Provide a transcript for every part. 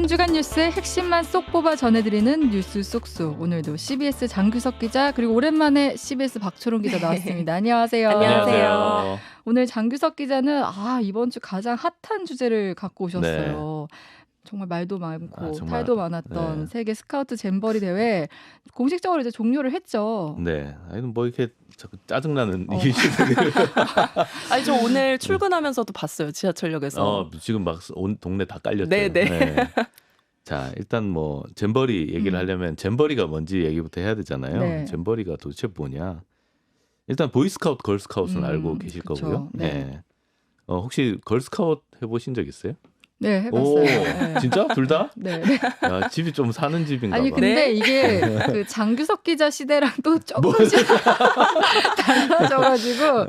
한 주간 뉴스의 핵심만 쏙 뽑아 전해드리는 뉴스 쏙쏙. 오늘도 CBS 장규석 기자 그리고 오랜만에 CBS 박초롱 기자 나왔습니다. 안녕하세요. 안녕하세요. 오늘 장규석 기자는 이번 주 가장 핫한 주제를 갖고 오셨어요. 정말 말도 많고 정말, 탈도 많았던 세계 스카우트 잼버리 대회 공식적으로 이제 종료를 했죠. 네, 아니 뭐 이렇게 자꾸 짜증나는 이슈들이. 아니 저 오늘 출근하면서도 봤어요, 지하철역에서. 지금 막 온 동네 다 깔렸죠. 네네. 네. 자, 일단 뭐 잼버리 얘기를 하려면 잼버리가 뭔지 얘기부터 해야 되잖아요. 네. 잼버리가 도대체 뭐냐? 일단 보이스카우트, 걸스카우트는 알고 계실 그쵸. 거고요. 네. 혹시 걸스카우트 해보신 적 있어요? 네, 해봤어요. 오, 네. 진짜? 둘 다? 네. 야, 집이 좀 사는 집인가 아니 봐. 근데 네. 이게 그 장규석 기자 시대랑 또 조금씩 달라져가지고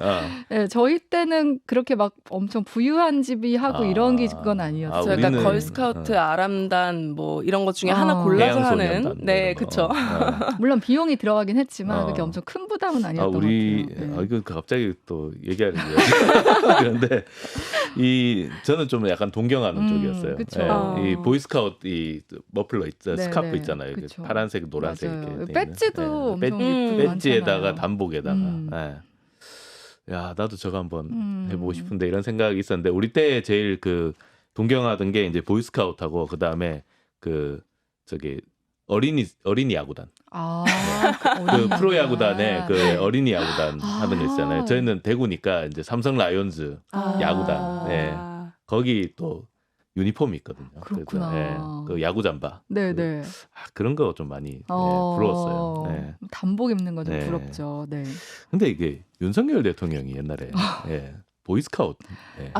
네, 저희 때는 그렇게 막 엄청 부유한 집이 하고 이런 건 아니었어요. 그러니까 우리는, 걸스카우트, 아람단 뭐 이런 것 중에 하나 골라서 해양소년단 하는. 뭐 네, 이런 거. 그렇죠. 물론 비용이 들어가긴 했지만 어. 그게 엄청 큰 부담은 아니었던 우리 것 같아요. 네. 이거 갑자기 또 얘기하는 거예요. 그런데 저는 좀 약간 동경하는 쪽이었어요. 그쵸. 이 보이스카우트 이 머플러 있잖아요. 네, 스카프 네. 있잖아요. 그쵸. 파란색, 노란색 맞아요. 이렇게 돼 있는. 배지도 엄청 예쁘게 배지에다가 많잖아요. 단복에다가. 야, 나도 저거 한번 해보고 싶은데 이런 생각이 있었는데 우리 때 제일 그 동경하던 게 이제 보이스카우트하고 그 다음에 저기 어린이 야구단. 그 프로야구단에 그 어린이 야구단 하는 거 있잖아요. 저희는 대구니까 이제 삼성 라이온즈 야구단. 네. 거기 또 유니폼이 있거든요. 그렇구나. 그래서, 그 야구 잠바. 네네. 그런 거 좀 많이 부러웠어요. 네. 단복 입는 거 좀 네. 부럽죠. 네. 근데 이게 윤석열 대통령이 옛날에 보이스카우트.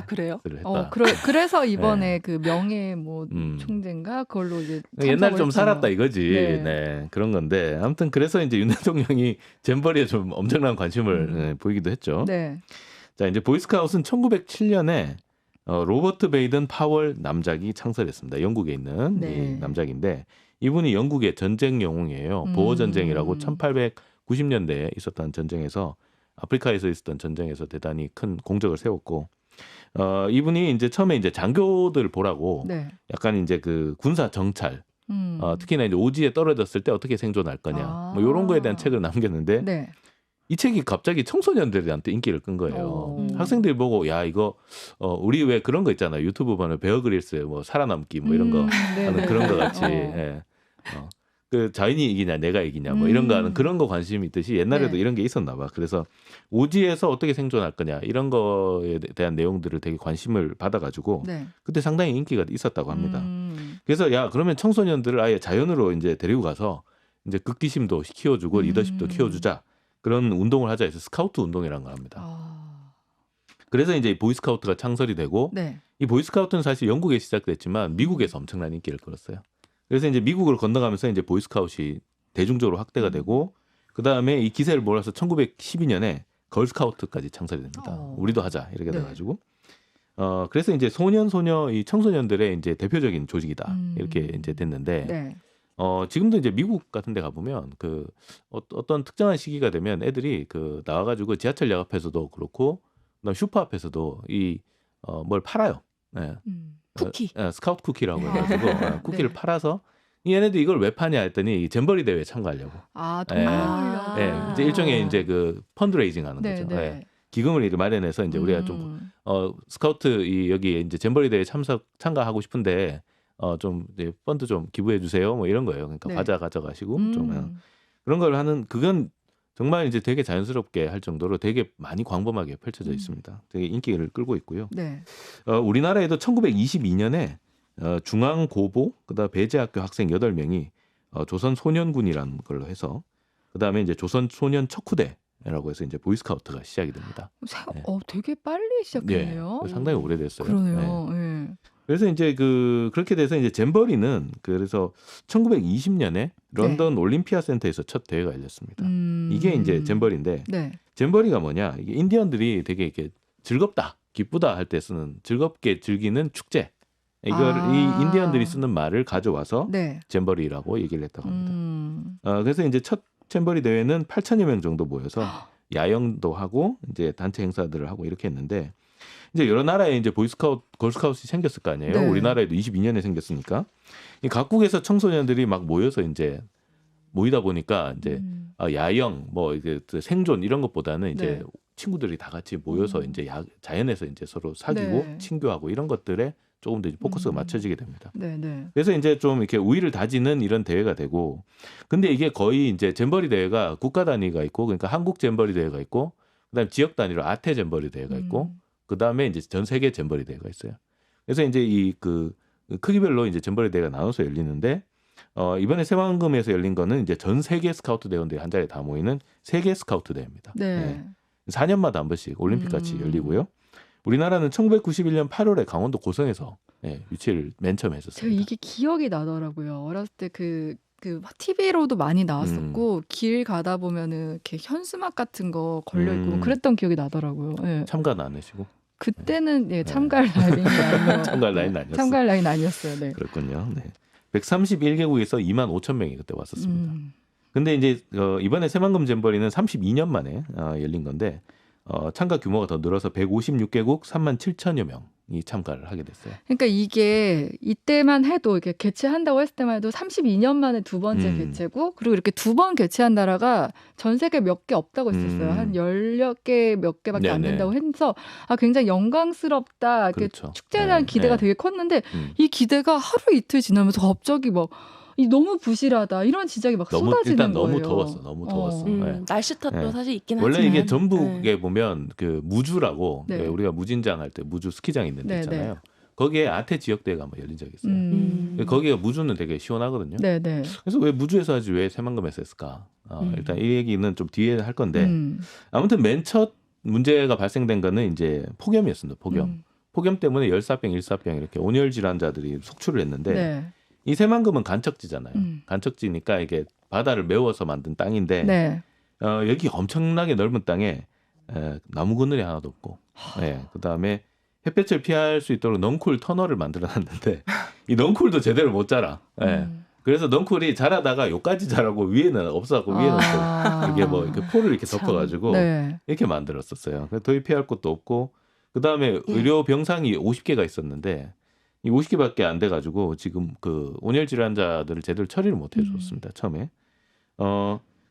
그래요? 했다. 그래서 이번에 그 명예 뭐 총재인가 그걸로 이제 옛날에 좀 했잖아요. 살았다 이거지. 네. 네. 그런 건데 아무튼 그래서 이제 윤 대통령이 잼버리에 좀 엄청난 관심을 보이기도 했죠. 네. 자, 이제 보이스카우트는 1907년에 로버트 베이든 파월 남작이 창설했습니다. 영국에 있는 이 남작인데 이분이 영국의 전쟁 영웅이에요. 보어 전쟁이라고 1890년대에 있었던 전쟁에서 아프리카에서 있었던 전쟁에서 대단히 큰 공적을 세웠고 이분이 이제 처음에 이제 장교들 보라고 약간 이제 그 군사 정찰 특히나 이제 오지에 떨어졌을 때 어떻게 생존할 거냐 뭐 이런 거에 대한 책을 남겼는데 이 책이 갑자기 청소년들한테 인기를 끈 거예요. 학생들이 보고 야 이거 우리 왜 그런 거 있잖아요. 유튜브 보면 베어 그릴스 뭐 살아남기 뭐 이런 거 하는 그런 거 같이 그 자연이 이기냐 내가 이기냐 뭐 이런 거 하는 그런 거 관심이 있듯이 옛날에도 이런 게 있었나 봐. 그래서 오지에서 어떻게 생존할 거냐 이런 거에 대한 내용들을 되게 관심을 받아가지고 그때 상당히 인기가 있었다고 합니다. 그래서 야 그러면 청소년들을 아예 자연으로 이제 데리고 가서 이제 극기심도 키워주고 리더십도 키워주자. 그런 운동을 하자 해서 스카우트 운동이라는 걸 합니다. 그래서 이제 보이스카우트가 창설이 되고 이 보이스카우트는 사실 영국에 시작됐지만 미국에서 엄청난 인기를 끌었어요. 그래서 이제 미국을 건너가면서 이제 보이스카우트이 대중적으로 확대가 되고 그 다음에 이 기세를 몰아서 1912년에 걸스카우트까지 창설이 됩니다. 우리도 하자 이렇게 돼가지고 그래서 이제 소녀 이 청소년들의 이제 대표적인 조직이다 이렇게 이제 됐는데. 지금도 이제 미국 같은 데 가보면 그 어떤 특정한 시기가 되면 애들이 그 나와가지고 지하철역 앞에서도 그렇고 그다음 슈퍼 앞에서도 뭘 팔아요. 쿠키. 스카우트 쿠키라고 해가지고 쿠키를 팔아서 이 얘네들 이걸 왜 파냐 했더니 이 잼버리 대회에 참가하려고. 돈을 이제 일종의 이제 그 펀드레이징 하는 거죠. 기금을 이렇게 마련해서 이제 우리가 좀 스카우트 여기 이제 잼버리 대회 참가하고 싶은데 좀 이제 펀드 좀 기부해 주세요. 뭐 이런 거예요. 그러니까 과자 가져가시고 좀 그런 걸 하는 그건 정말 이제 되게 자연스럽게 할 정도로 되게 많이 광범하게 펼쳐져 있습니다. 되게 인기를 끌고 있고요. 우리나라에도 1922년에 중앙고보 그다음 배제학교 학생 8명이 조선 소년군이라는 걸로 해서 그다음에 이제 조선 소년 척후대라고 해서 이제 보이스카우트가 시작이 됩니다. 되게 빨리 시작했네요. 상당히 오래됐어요. 그러네요. 그래서 이제 그렇게 돼서 이제 잼버리는 그래서 1920년에 런던 올림피아 센터에서 첫 대회가 열렸습니다. 이게 이제 잼버리인데 잼버리가 뭐냐? 이게 인디언들이 되게 이렇게 즐겁다, 기쁘다 할 때 쓰는 즐겁게 즐기는 축제. 이걸 이 인디언들이 쓰는 말을 가져와서 잼버리라고 얘기를 했다고 합니다. 그래서 이제 첫 잼버리 대회는 8천여 명 정도 모여서 야영도 하고 이제 단체 행사들을 하고 이렇게 했는데 이제 여러 나라에 이제 보이스카우트, 걸스카우트이 생겼을 거 아니에요. 네. 우리나라에도 22년에 생겼으니까. 이 각국에서 청소년들이 막 모여서 이제 모이다 보니까 이제 야영, 뭐 이게 생존 이런 것보다는 이제 네. 친구들이 다 같이 모여서 이제 자연에서 이제 서로 사귀고 네. 친교하고 이런 것들에 조금 더 이제 포커스가 맞춰지게 됩니다. 네, 네. 그래서 이제 좀 이렇게 우위를 다지는 이런 대회가 되고, 근데 이게 거의 이제 잼버리 대회가 국가 단위가 있고, 그러니까 한국 잼버리 대회가 있고, 그다음 지역 단위로 아태 잼버리 대회가 있고, 그다음에 이제 전 세계 잼버리 대회가 있어요. 그래서 이제 이 그 크기별로 이제 잼버리 대회가 나눠서 열리는데, 이번에 새만금에서 열린 거는 이제 전 세계 스카우트 대원들이 한 자리에 다 모이는 세계 스카우트 대회입니다. 네. 4년마다 한 번씩 올림픽 같이 열리고요. 우리나라는 1991년 8월에 강원도 고성에서 유치를 맨 처음 제가 했었습니다. 이게 기억이 나더라고요. 어렸을 때 그 TV로도 많이 나왔었고 길 가다 보면은 이렇게 현수막 같은 거 걸려 있고 그랬던 기억이 나더라고요. 예. 참가는 안 하시고? 그때는 참가할 나이는 아니었어요. 참가할 나이는 아니었어요. 참가할 나이는 아니었어요. 네. 그렇군요. 네. 131개국에서 2만 5천 명이 그때 왔었습니다. 근데 이제 이번에 새만금 잼버리는 32년 만에 열린 건데 참가 규모가 더 늘어서 156개국 3만 7천여 명이 참가를 하게 됐어요. 그러니까 이게 이때만 해도 이렇게 개최한다고 했을 때만 해도 32년 만에 두 번째 개최고, 그리고 이렇게 두 번 개최한 나라가 전 세계 몇 개 없다고 했었어요. 한 10개 몇 개밖에 안 네네. 된다고 해서 굉장히 영광스럽다. 이렇게 그렇죠. 축제에 대한 기대가 되게 컸는데 이 기대가 하루 이틀 지나면서 갑자기 막 너무 부실하다 이런 지적이 막 쏟아지는 일단 거예요. 너무 더웠어. 네. 날씨 탓도 네. 사실 있긴 원래 하지만 이게 전북에 보면 그 무주라고 네. 우리가 무진장 할 때 무주 스키장 있는 데 네, 있잖아요. 거기에 아태 지역대회가 한번 열린 적이 있어요. 거기가 무주는 되게 시원하거든요. 네, 네. 그래서 왜 무주에서 하지 왜 새만금에서 했을까? 일단 이 얘기는 좀 뒤에 할 건데 아무튼 맨 첫 문제가 발생된 거는 이제 폭염이었습니다. 폭염 때문에 열사병, 일사병 이렇게 온열 질환자들이 속출을 했는데 네. 이 새만금은 간척지잖아요. 간척지니까 이게 바다를 메워서 만든 땅인데 네. 여기 엄청나게 넓은 땅에 나무 그늘이 하나도 없고, 그다음에 햇볕을 피할 수 있도록 넝쿨 터널을 만들어놨는데 이 넝쿨도 제대로 못 자라. 그래서 넝쿨이 자라다가 요까지 자라고 위에는 없어갖고 위에는 또 이게 뭐 이렇게 포를 이렇게 덮어가지고 네. 이렇게 만들었었어요. 더위 피할 곳도 없고, 그다음에 의료 병상이 50개가 있었는데 이 50개밖에 안 돼가지고 지금 그 온열 질환자들을 제대로 처리를 못 해줬습니다. 처음에.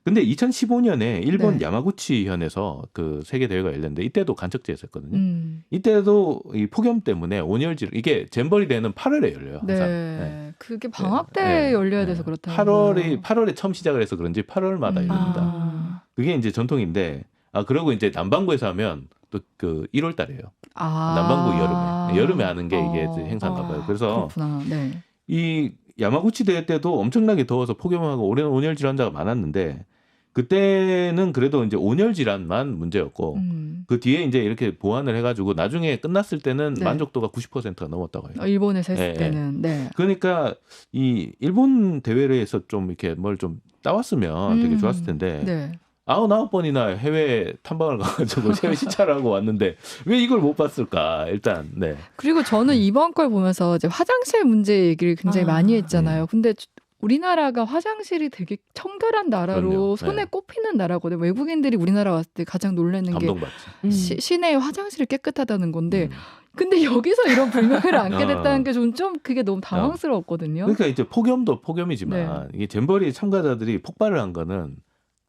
근데 2015년에 일본 네. 야마구치 현에서 그 세계 대회가 열렸는데 이때도 간척지에서 했거든요. 이때도 이 폭염 때문에 온열 질환, 이게 잼버리 대회는 8월에 열려요. 항상. 네. 그게 방학 때 열려야 돼서 그렇다고. 8월에 처음 시작을 해서 그런지 8월마다 열립니다. 그게 이제 전통인데, 그리고 이제 남반구에서 하면 또 그 1월 달이에요. 남반구 여름에 하는 게 이게 이제 행사인가 봐요. 그래서 그렇구나. 네. 이 야마구치 대회 때도 엄청나게 더워서 폭염하고 온열 질환자가 많았는데 그때는 그래도 이제 온열 질환만 문제였고 그 뒤에 이제 이렇게 보완을 해가지고 나중에 끝났을 때는 네. 만족도가 90%가 넘었다고 해요. 일본에서 했을 때는. 네. 그러니까 이 일본 대회에서 좀 이렇게 뭘 좀 따왔으면 되게 좋았을 텐데. 네. 99번이나 해외 탐방을 가가지고 해외 시찰을 하고 왔는데 왜 이걸 못 봤을까? 일단 네. 그리고 저는 이번 걸 보면서 이제 화장실 문제 얘기를 굉장히 많이 했잖아요. 근데 우리나라가 화장실이 되게 청결한 나라로 그럼요. 손에 꼽히는 나라거든요. 외국인들이 우리나라 왔을 때 가장 놀라는 게 감동받지. 시내의 화장실이 깨끗하다는 건데 근데 여기서 이런 불명예를 안게 됐다는 게 좀 그게 너무 당황스러웠거든요. 그러니까 이제 폭염도 폭염이지만 이게 잼버리 참가자들이 폭발을 한 거는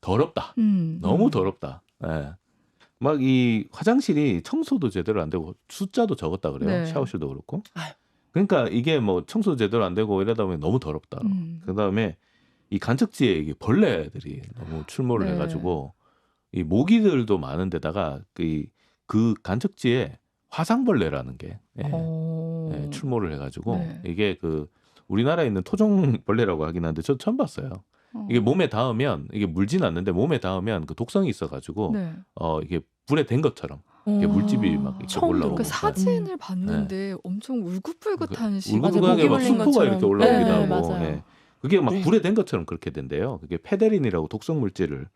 더럽다. 너무 더럽다. 막 이 화장실이 청소도 제대로 안 되고 숫자도 적었다 그래요. 네. 샤워실도 그렇고. 그러니까 이게 뭐 청소도 제대로 안 되고 이러다 보면 너무 더럽다. 그다음에 이 간척지에 이게 벌레들이 너무 출몰을 네. 해가지고 이 모기들도 많은 데다가 그 간척지에 화상벌레라는 게 출몰을 해가지고 이게 그 우리나라에 있는 토종벌레라고 하긴 한데 저 처음 봤어요. 이게 몸에 닿으면 이게 물진 않는데 몸에 닿으면 그 독성이 있어가지고 이게 불에 댄 것처럼 이게 물집이 막 이렇게 올라오고. 그 사진을 봤는데 엄청 울긋불긋한 울긋불긋하게 막 수포가 이렇게 올라오기도 하고. 맞아요. 그게 막 불에 댄 것처럼 그렇게 된대요. 그게 페데린이라고 독성 물질을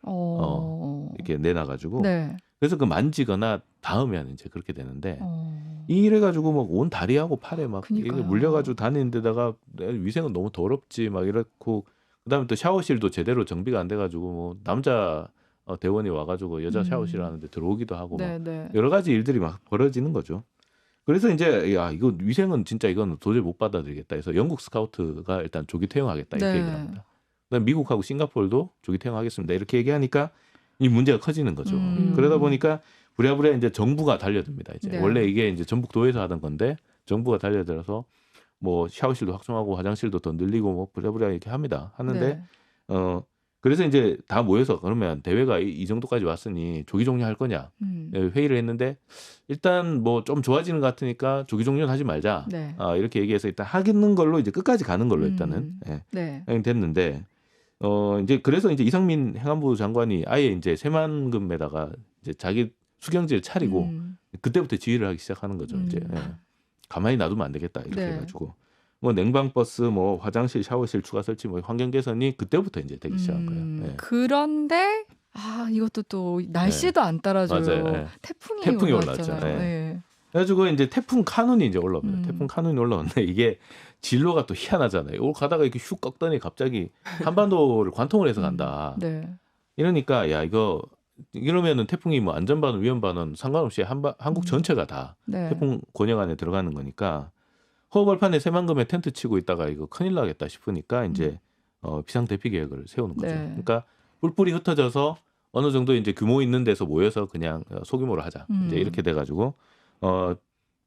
이렇게 내놔가지고. 그래서 그 만지거나 닿으면 이제 그렇게 되는데 이래가지고 막 온 다리하고 팔에 막 이게 물려가지고 다니는 데다가 위생은 너무 더럽지 막 이렇고. 그다음에 또 샤워실도 제대로 정비가 안 돼가지고 뭐 남자 대원이 와가지고 여자 샤워실 하는데 들어오기도 하고 막 여러 가지 일들이 막 벌어지는 거죠. 그래서 이제 야 이거 위생은 진짜 이건 도저히 못 받아들이겠다 해서 영국 스카우트가 일단 조기 퇴영하겠다 이렇게 네. 얘기를 합니다. 그다음 미국하고 싱가포르도 조기 퇴영하겠습니다 이렇게 얘기하니까 이 문제가 커지는 거죠. 그러다 보니까 부랴부랴 이제 정부가 달려듭니다. 이제 네. 원래 이게 이제 전북도에서 하던 건데 정부가 달려들어서 뭐 샤워실도 확충하고 화장실도 더 늘리고 뭐 부랴부랴 이렇게 합니다. 하는데 네. 그래서 이제 다 모여서 그러면 대회가 이 정도까지 왔으니 조기 종료할 거냐 회의를 했는데 일단 뭐 좀 좋아지는 것 같으니까 조기 종료는 하지 말자. 네. 이렇게 얘기해서 일단 하겠는 걸로 이제 끝까지 가는 걸로 일단은 네. 됐는데 이제 그래서 이제 이상민 행안부 장관이 아예 이제 새만금에다가 이제 자기 수경지를 차리고 그때부터 지휘를 하기 시작하는 거죠. 이제 가만히 놔두면 안 되겠다 이렇게 네. 해가지고 뭐 냉방버스, 뭐 화장실, 샤워실 추가 설치, 뭐 환경 개선이 그때부터 이제 되기 시작한 거예요. 그런데 이것도 또 날씨도 안 따라줘요. 맞아요. 태풍이 올라왔죠. 올라왔잖아요. 네. 그래가지고 이제 태풍 카눈이 이제 올라옵니다. 태풍 카눈이 올라오는데 이게 진로가 또 희한하잖아요. 가다가 이렇게 슉 꺾더니 갑자기 한반도를 관통을 해서 간다. 네. 이러니까 야 이러면은 태풍이 뭐 안전반원, 위험반원 상관없이 한국 전체가 다 네. 태풍 권역 안에 들어가는 거니까 허벌판에 새만금에 텐트 치고 있다가 이거 큰일 나겠다 싶으니까 이제 비상 대피 계획을 세우는 거죠. 네. 그러니까 뿔뿔이 흩어져서 어느 정도 이제 규모 있는 데서 모여서 그냥 소규모로 하자. 이제 이렇게 돼가지고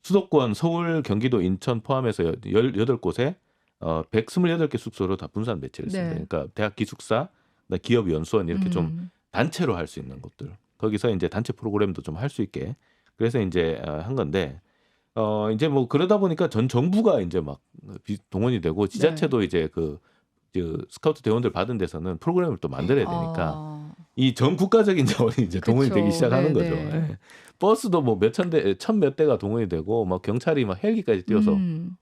수도권 서울, 경기도, 인천 포함해서 18곳에 128개 숙소로 다 분산 배치를 했습니다. 네. 그러니까 대학 기숙사, 기업 연수원 이렇게 좀 단체로 할 수 있는 곳들. 거기서 이제 단체 프로그램도 좀 할 수 있게. 그래서 이제 한 건데 이제 뭐 그러다 보니까 전 정부가 이제 막 동원이 되고 지자체도 이제 그 스카우트 대원들 받은 데서는 프로그램을 또 만들어야 되니까 이 전 국가적인 자원이 이제 동원이 되기 시작하는 거죠. 예. 버스도 뭐 몇천 대, 몇 대가 동원이 되고 막 경찰이 막 헬기까지 뛰어서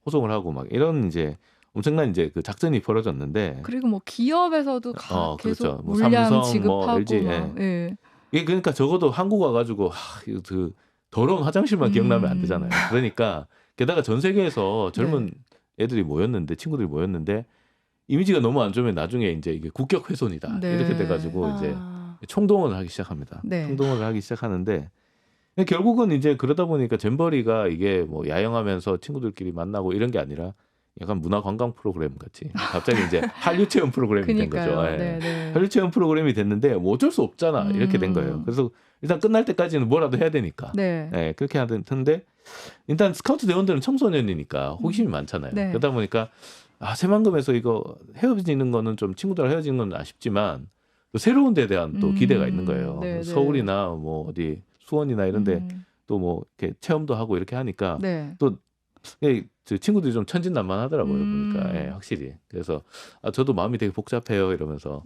호송을 하고 막 이런 이제 엄청난 이제 그 작전이 벌어졌는데 그리고 뭐 기업에서도 그렇죠. 계속 뭐 물량 삼성, 지급하고 뭐 LG, 이게 그러니까 적어도 한국 와가지고 그 더러운 화장실만 기억나면 안 되잖아요. 그러니까 게다가 전 세계에서 젊은 애들이 모였는데 친구들이 모였는데 이미지가 너무 안 좋으면 나중에 이제 이게 국격 훼손이다 이렇게 돼가지고 이제 총동원을 하기 시작합니다. 총동원을 하기 시작하는데 결국은 이제 그러다 보니까 잼버리가 이게 뭐 야영하면서 친구들끼리 만나고 이런 게 아니라 약간 문화 관광 프로그램 같이 갑자기 이제 한류 체험 프로그램이 된 거죠. 한류 체험 프로그램이 됐는데 뭐 어쩔 수 없잖아 이렇게 된 거예요. 그래서 일단 끝날 때까지는 뭐라도 해야 되니까 그렇게 하던데 일단 스카우트 대원들은 청소년이니까 호기심이 많잖아요. 그러다 보니까 새만금에서 이거 헤어지는 거는 좀 친구들 헤어지는 건 아쉽지만 또 새로운 데에 대한 또 기대가 있는 거예요. 서울이나 뭐 어디 수원이나 이런데 또 뭐 이렇게 체험도 하고 이렇게 하니까 또 친구들이 좀 천진난만하더라고요. 보니까 확실히. 그래서 저도 마음이 되게 복잡해요 이러면서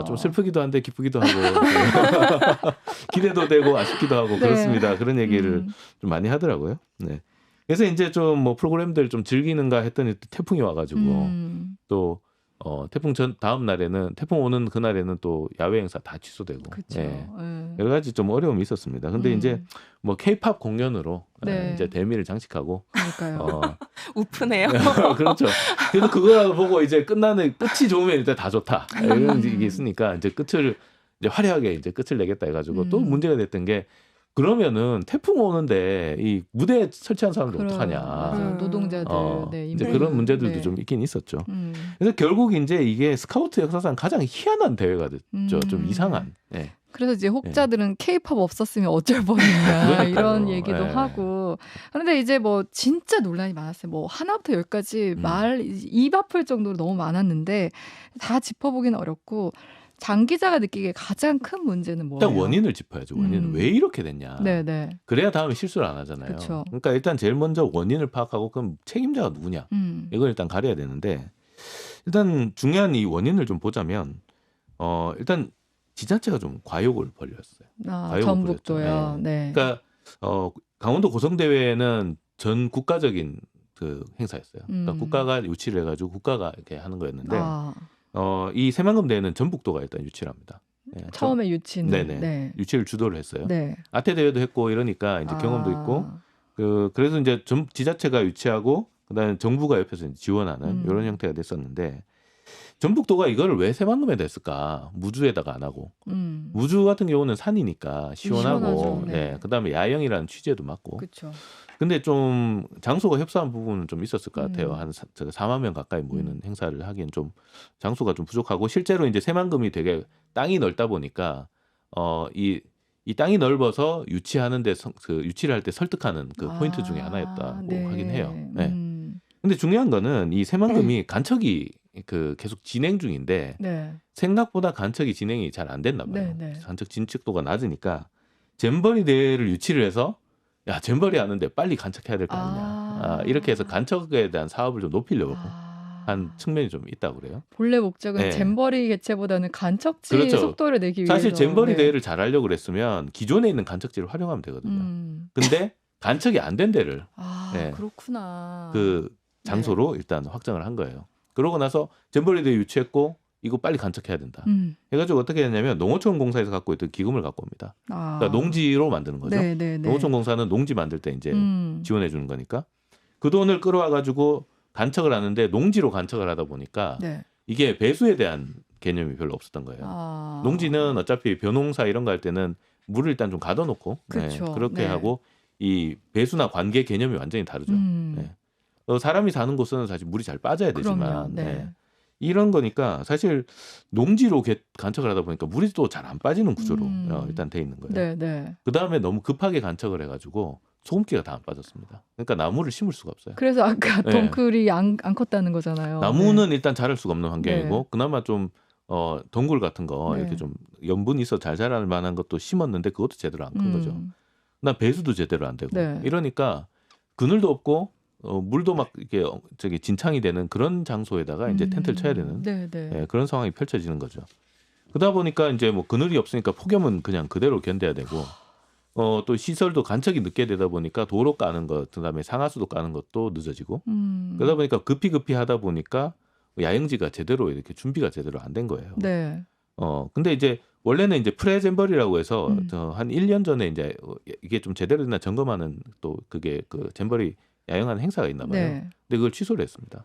좀 슬프기도 한데 기쁘기도 하고 기대도 되고 아쉽기도 하고 그렇습니다. 그런 얘기를 좀 많이 하더라고요. 네. 그래서 이제 좀 뭐 프로그램들 좀 즐기는가 했더니 또 태풍이 와가지고 또 태풍 다음 날에는 태풍 오는 그날에는 또 야외 행사 다 취소되고 여러 가지 좀 어려움이 있었습니다. 근데 이제 뭐 K-팝 공연으로 이제 대미를 장식하고 우프네요. 그렇죠. 그래서 그걸 보고 이제 끝이 좋으면 일단 다 좋다 이런 게 있으니까 이제 끝을 이제 화려하게 이제 끝을 내겠다 해가지고 또 문제가 됐던 게 그러면은 태풍 오는데 이 무대 설치한 사람들 어떡하냐. 노동자들. 이제 그런 문제들도 좀 있긴 있었죠. 그래서 결국 이제 이게 스카우트 역사상 가장 희한한 대회가 됐죠. 좀 이상한. 그래서 이제 혹자들은 K-팝 없었으면 어쩔 뻔했냐 이런 얘기도 하고. 그런데 이제 뭐 진짜 논란이 많았어요. 뭐 하나부터 열까지 입 아플 정도로 너무 많았는데 다 짚어보기는 어렵고. 장 기자가 느끼기에 가장 큰 문제는 뭐예요? 일단 원인을 짚어야죠. 원인은 왜 이렇게 됐냐. 그래야 다음에 실수를 안 하잖아요. 그쵸. 그러니까 일단 제일 먼저 원인을 파악하고 그럼 책임자가 누구냐. 이걸 일단 가려야 되는데 일단 중요한 이 원인을 좀 보자면 일단 지자체가 좀 과욕을 벌였어요. 전북도요. 그러니까 강원도 고성대회는 전 국가적인 그 행사였어요. 그러니까 국가가 유치를 해가지고 국가가 이렇게 하는 거였는데 이 새만금 대회는 전북도가 일단 유치를 합니다. 처음에 유치는. 유치를 주도를 했어요. 아태 대회도 했고 이러니까 이제 경험도 있고 그래서 이제 지자체가 유치하고 그다음에 정부가 옆에서 이제 지원하는 이런 형태가 됐었는데 전북도가 이거를 왜 새만금에다 했을까? 무주에다가 안 하고. 무주 같은 경우는 산이니까 시원하고, 시원하죠. 네. 네. 그다음에 야영이라는 취재도 맞고. 그렇죠. 근데 좀 장소가 협소한 부분은 좀 있었을 것 같아요. 한 4만 명 가까이 모이는 행사를 하기엔 좀 장소가 좀 부족하고, 실제로 이제 새만금이 되게 땅이 넓다 보니까 이 땅이 넓어서 유치하는데 그 유치를 할 때 설득하는 그 포인트 중에 하나였다고 네. 하긴 해요. 네. 근데 중요한 거는 이 새만금이 간척이 그 계속 진행 중인데 네. 생각보다 간척이 진행이 잘 안 됐나 봐요. 네, 네. 간척 진척도가 낮으니까 잼버리 대회를 유치를 해서 야 잼버리 하는데 빨리 간척해야 될 거 아니냐. 이렇게 해서 간척에 대한 사업을 좀 높이려고 한 측면이 좀 있다고 그래요. 본래 목적은 네. 잼버리 개최보다는 간척지 그렇죠. 속도를 내기 위해서. 사실 잼버리 네. 대회를 잘 하려고 그랬으면 기존에 있는 간척지를 활용하면 되거든요. 근데 간척이 안 된 데를 네. 그렇구나. 그 장소로 일단 확정을 한 거예요. 그러고 나서 잼버리 대회 유치했고 이거 빨리 간척해야 된다. 해가지고 어떻게 했냐면 농어촌 공사에서 갖고 있던 기금을 갖고 옵니다. 그러니까 농지로 만드는 거죠. 네, 네, 네. 농어촌 공사는 농지 만들 때 이제 지원해 주는 거니까 그 돈을 끌어와 가지고 간척을 하는데 농지로 간척을 하다 보니까 네. 이게 배수에 대한 개념이 별로 없었던 거예요. 농지는 어차피 벼농사 이런 거 할 때는 물을 일단 좀 가둬놓고 그렇죠. 네, 그렇게 네. 하고 이 배수나 관계 개념이 완전히 다르죠. 네. 사람이 사는 곳은 사실 물이 잘 빠져야 되지만 그럼요. 네. 네. 이런 거니까 사실 농지로 간척을 하다 보니까 물이 또 잘 안 빠지는 구조로 일단 돼 있는 거예요. 네, 네. 그 다음에 너무 급하게 간척을 해가지고 소금기가 다 안 빠졌습니다. 그러니까 나무를 심을 수가 없어요. 그래서 아까 네. 덩굴이 안 컸다는 거잖아요. 나무는 일단 자랄 수가 없는 환경이고 네. 그나마 좀 덩굴 같은 거 네. 이렇게 좀 염분이 있어 잘 자랄 만한 것도 심었는데 그것도 제대로 안 큰 거죠. 그다음 배수도 제대로 안 되고 네. 이러니까 그늘도 없고 물도 막 이렇게 저기 진창이 되는 그런 장소에다가 이제 텐트를 쳐야 되는 네, 네. 예, 그런 상황이 펼쳐지는 거죠. 그러다 보니까 이제 뭐 그늘이 없으니까 폭염은 그냥 그대로 견뎌야 되고 또 시설도 간척이 늦게 되다 보니까 도로 까는 것, 그다음에 상하수도 까는 것도 늦어지고 그러다 보니까 급히 하다 보니까 야영지가 제대로 이렇게 준비가 제대로 안 된 거예요. 네. 근데 이제 원래는 이제 프레잼버리라고 해서 한 1년 전에 이제 이게 좀 제대로 됐나 점검하는 또 그게 그 잼버리 야영하는 행사가 있나 봐요. 네. 근데 그걸 취소를 했습니다.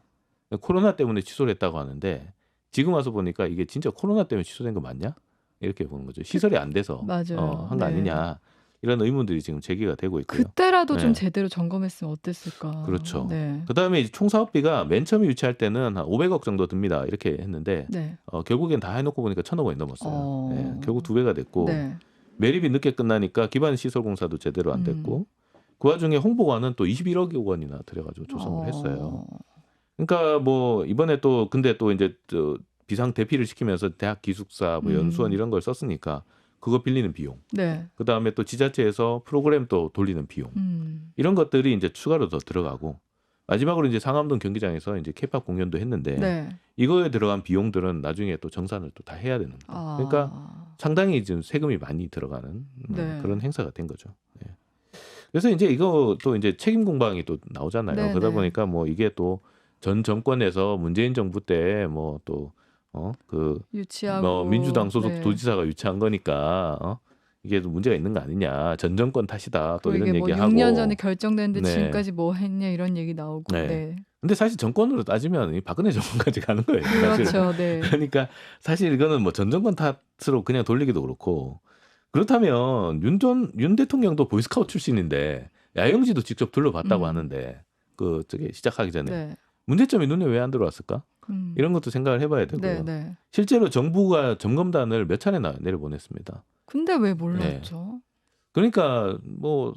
코로나 때문에 취소를 했다고 하는데 지금 와서 보니까 이게 진짜 코로나 때문에 취소된 거 맞냐? 이렇게 보는 거죠. 시설이 안 돼서 맞아요. 한 거 네. 아니냐. 이런 의문들이 지금 제기가 되고 있고요. 그때라도 좀 네. 제대로 점검했으면 어땠을까. 그렇죠. 네. 그다음에 이제 총 사업비가 맨 처음에 유치할 때는 한 500억 정도 듭니다. 이렇게 했는데 네. 결국엔 다 해놓고 보니까 1,000억 원이 넘었어요. 네, 결국 2배가 됐고 네. 매립이 늦게 끝나니까 기반 시설 공사도 제대로 안 됐고 그 와중에 홍보관은 또 21억 원이나 들여가지고 조성을 했어요. 그러니까 뭐 이번에 또 근데 또 이제 비상 대피를 시키면서 대학 기숙사, 뭐 연수원 이런 걸 썼으니까 그거 빌리는 비용. 네. 그 다음에 또 지자체에서 프로그램 또 돌리는 비용. 이런 것들이 이제 추가로 더 들어가고 마지막으로 이제 상암동 경기장에서 이제 케이팝 공연도 했는데 네. 이거에 들어간 비용들은 나중에 또 정산을 또 다 해야 되는 거예요. 그러니까 상당히 지금 세금이 많이 들어가는 네. 그런 행사가 된 거죠. 네. 그래서 이제 이거 또 이제 책임 공방이 또 나오잖아요. 네, 그러다 네. 보니까 뭐 이게 또 전 정권에서 문재인 정부 때 뭐 또 유치하고 뭐 민주당 소속 네. 도지사가 유치한 거니까 이게 또 문제가 있는 거 아니냐. 전 정권 탓이다. 또 또 이런 이게 뭐 얘기하고. 6년 전에 결정됐는데 네. 지금까지 뭐 했냐 이런 얘기 나오고. 네. 네. 근데 사실 정권으로 따지면 이 박근혜 정권까지 가는 거예요. 사실은. 그렇죠. 네. 그러니까 사실 이거는 뭐 전 정권 탓으로 그냥 돌리기도 그렇고 그렇다면 윤 대통령도 보이스카우트 출신인데 야영지도 직접 둘러봤다고 하는데 그 저기 시작하기 전에 네. 문제점이 눈에 왜 안 들어왔을까? 이런 것도 생각을 해봐야 되고요. 네, 네. 실제로 정부가 점검단을 몇 차례나 내려보냈습니다. 근데 왜 몰랐죠? 그러니까 뭐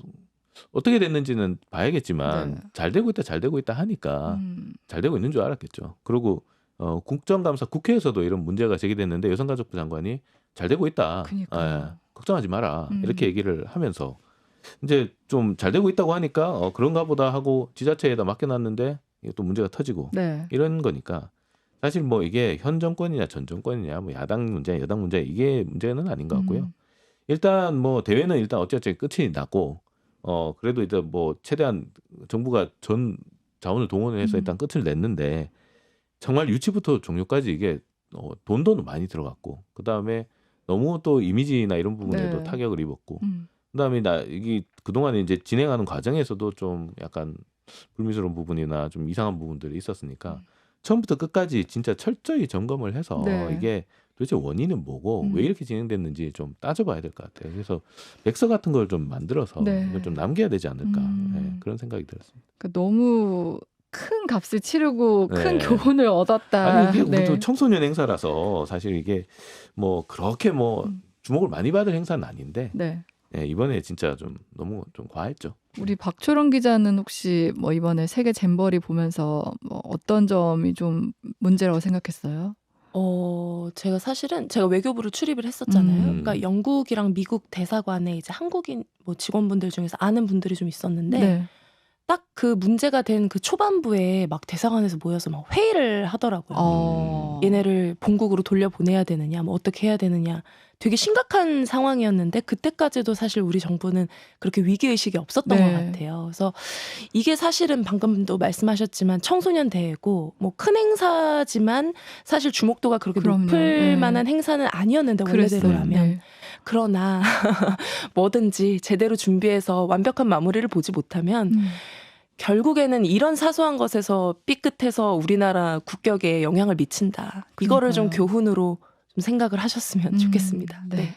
어떻게 됐는지는 봐야겠지만 네. 잘 되고 있다 하니까 잘 되고 있는 줄 알았겠죠. 그리고 국정감사 국회에서도 이런 문제가 제기됐는데 여성가족부 장관이 잘 되고 있다. 그러니까요. 걱정하지 마라. 이렇게 얘기를 하면서 이제 좀 잘 되고 있다고 하니까 그런가 보다 하고 지자체에다 맡겨놨는데 이게 또 문제가 터지고 네. 이런 거니까 사실 뭐 이게 현 정권이냐 전 정권이냐 뭐 야당 문제 여당 문제 이게 문제는 아닌 것 같고요. 일단 뭐 대회는 일단 어찌어찌 끝이 났고 그래도 일단 뭐 최대한 정부가 전 자원을 동원해서 일단 끝을 냈는데 정말 유치부터 종료까지 이게 돈도 많이 들어갔고 그 다음에 너무 또 이미지나 이런 부분에도 네. 타격을 입었고 그다음에 이게 그동안에 이제 진행하는 과정에서도 좀 약간 불미스러운 부분이나 좀 이상한 부분들이 있었으니까 처음부터 끝까지 진짜 철저히 점검을 해서 네. 이게 도대체 원인은 뭐고 왜 이렇게 진행됐는지 좀 따져봐야 될 것 같아요. 그래서 백서 같은 걸 좀 만들어서 네. 이걸 좀 남겨야 되지 않을까 네, 그런 생각이 들었습니다. 그러니까 너무 큰 값을 치르고 큰 네. 교훈을 얻었다. 아니 이게 네. 또 청소년 행사라서 사실 이게 뭐 그렇게 뭐 주목을 많이 받을 행사는 아닌데 네. 네, 이번에 진짜 좀 너무 좀 과했죠. 우리 박초롱 기자는 혹시 뭐 이번에 세계 잼버리 보면서 뭐 어떤 점이 좀 문제라고 생각했어요? 제가 사실은 제가 외교부를 출입을 했었잖아요. 그러니까 영국이랑 미국 대사관에 이제 한국인 뭐 직원분들 중에서 아는 분들이 좀 있었는데 네. 딱 그 문제가 된 그 초반부에 막 대사관에서 모여서 막 회의를 하더라고요. 얘네를 본국으로 돌려보내야 되느냐, 뭐 어떻게 해야 되느냐. 되게 심각한 상황이었는데 그때까지도 사실 우리 정부는 그렇게 위기의식이 없었던 네. 것 같아요. 그래서 이게 사실은 방금도 말씀하셨지만 청소년 대회고 뭐 큰 행사지만 사실 주목도가 그렇게 그럼요. 높을 네. 만한 행사는 아니었는데 그랬어요. 원래대로라면. 네. 그러나 뭐든지 제대로 준비해서 완벽한 마무리를 보지 못하면 결국에는 이런 사소한 것에서 삐끗해서 우리나라 국격에 영향을 미친다. 이거를 좀 그러니까요. 교훈으로 좀 생각을 하셨으면 좋겠습니다. 네.